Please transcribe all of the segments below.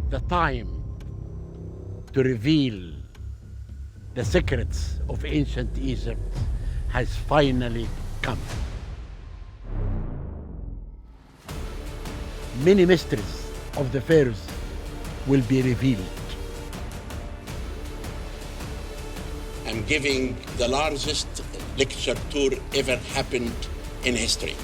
The time to reveal the secrets of ancient Egypt has finally come. Many mysteries of the pharaohs will be revealed. I'm giving the largest lecture tour ever happened in history.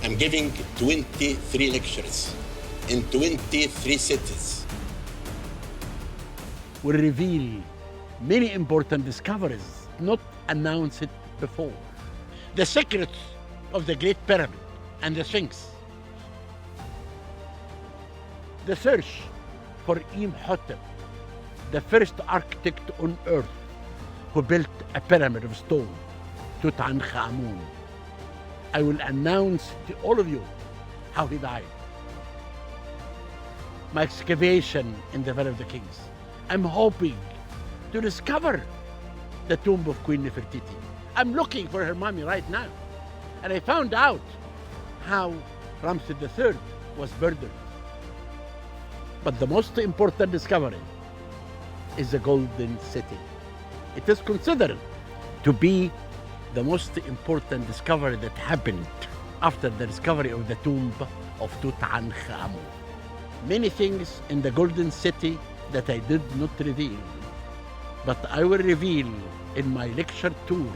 I'm giving 23 lectures in 23 cities. Will reveal many important discoveries not announced before. The secrets of the Great Pyramid and the Sphinx. The search for Imhotep, the first architect on earth who built a pyramid of stone, Tutankhamun. I will announce to all of you how he died. My excavation in the Valley of the Kings. I'm hoping to discover the tomb of Queen Nefertiti. I'm looking for her mummy right now. And I found out how Ramses III was murdered. But the most important discovery is the Golden City. It is considered to be the most important discovery that happened after the discovery of the tomb of Tutankhamun. Many things in the Golden City that I did not reveal, but I will reveal in my lecture tour.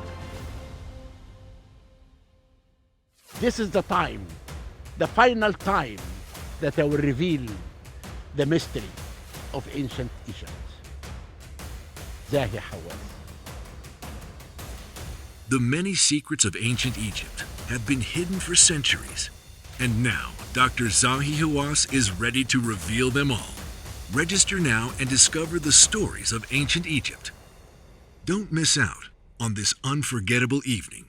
This is the time, the final time, that I will reveal the mystery of ancient Egypt. Zahi Hawass. The many secrets of ancient Egypt have been hidden for centuries. And now, Dr. Zahi Hawass is ready to reveal them all. Register now and discover the stories of ancient Egypt. Don't miss out on this unforgettable evening